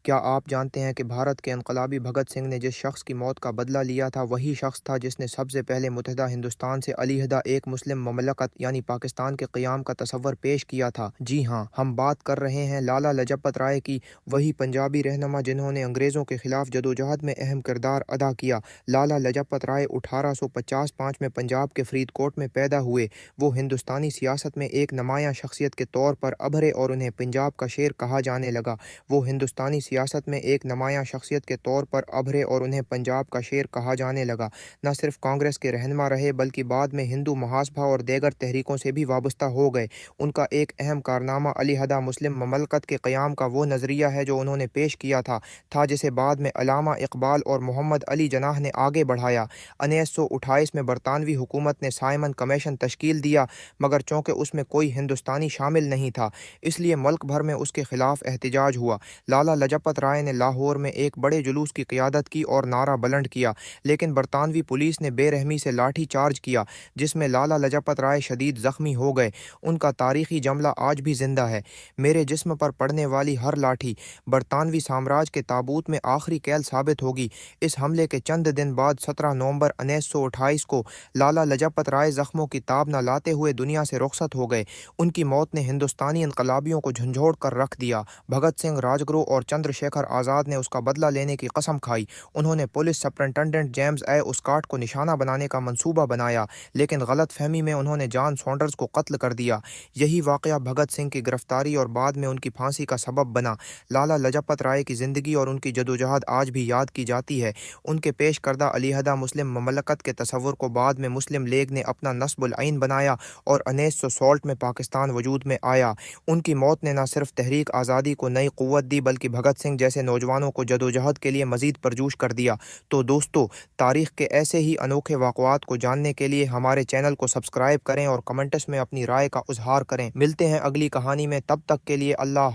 کیا آپ جانتے ہیں کہ بھارت کے انقلابی بھگت سنگھ نے جس شخص کی موت کا بدلہ لیا تھا وہی شخص تھا جس نے سب سے پہلے متحدہ ہندوستان سے علیحدہ ایک مسلم مملکت یعنی پاکستان کے قیام کا تصور پیش کیا تھا؟ جی ہاں، ہم بات کر رہے ہیں لالا لاجپت رائے کی، وہی پنجابی رہنما جنہوں نے انگریزوں کے خلاف جدوجہد میں اہم کردار ادا کیا۔ لالا لاجپت رائے 1855 میں پنجاب کے فرید کوٹ میں پیدا ہوئے۔ وہ ہندوستانی سیاست میں ایک نمایاں شخصیت کے طور پر ابھرے اور انہیں پنجاب کا شیر کہا جانے لگا۔ وہ ہندوستانی سیاست میں ایک نمایاں شخصیت کے طور پر ابھرے اور انہیں پنجاب کا شیر کہا جانے لگا۔ نہ صرف کانگریس کے رہنما رہے بلکہ بعد میں ہندو محاسبہ اور دیگر تحریکوں سے بھی وابستہ ہو گئے۔ ان کا ایک اہم کارنامہ علیحدہ مسلم مملکت کے قیام کا وہ نظریہ ہے جو انہوں نے پیش کیا تھا جسے بعد میں علامہ اقبال اور محمد علی جناح نے آگے بڑھایا۔ 1928 میں برطانوی حکومت نے سائمن کمیشن تشکیل دیا، مگر چونکہ اس میں کوئی ہندوستانی شامل نہیں تھا اس لیے ملک بھر میں اس کے خلاف احتجاج ہوا۔ لالا لاجپت رائے نے لاہور میں ایک بڑے جلوس کی قیادت کی اور نعرہ بلند کیا، لیکن برطانوی پولیس نے بے رحمی سے لاٹھی چارج کیا جس میں لالا لاجپت رائے شدید زخمی ہو گئے۔ ان کا تاریخی جملہ آج بھی زندہ ہے: میرے جسم پر پڑنے والی ہر لاٹھی برطانوی سامراج کے تابوت میں آخری کیل ثابت ہوگی۔ اس حملے کے چند دن بعد 17 نومبر 1928 کو لالا لاجپت رائے زخموں کی تاب نہ لاتے ہوئے دنیا سے رخصت ہو گئے۔ ان کی موت نے ہندوستانی انقلابیوں کو جھنجھوڑ کر رکھ دیا۔ بھگت سنگھ، راجگرو اور چندر شیکھر آزاد نے اس کا بدلہ لینے کی قسم کھائی۔ انہوں نے پولیس سپرنٹنڈنٹ جیمز اے اسکاٹ کو نشانہ بنانے کا منصوبہ بنایا، لیکن غلط فہمی میں انہوں نے جان سونڈرز کو قتل کر دیا۔ یہی واقعہ بھگت سنگھ کی گرفتاری اور بعد میں ان کی پھانسی کا سبب بنا۔ لالا لاجپت رائے کی زندگی اور ان کی جدوجہد آج بھی یاد کی جاتی ہے۔ ان کے پیش کردہ علیحدہ مسلم مملکت کے تصور کو بعد میں مسلم لیگ نے اپنا نصب العین بنایا اور 1960 میں پاکستان وجود میں آیا۔ ان کی موت نے نہ صرف تحریک آزادی کو نئی قوت دی بلکہ بھگت سنگھ جیسے نوجوانوں کو جدوجہد کے لیے مزید پرجوش کر دیا۔ تو دوستو، تاریخ کے ایسے ہی انوکھے واقعات کو جاننے کے لیے ہمارے چینل کو سبسکرائب کریں اور کمنٹس میں اپنی رائے کا اظہار کریں۔ ملتے ہیں اگلی کہانی میں، تب تک کے لیے اللہ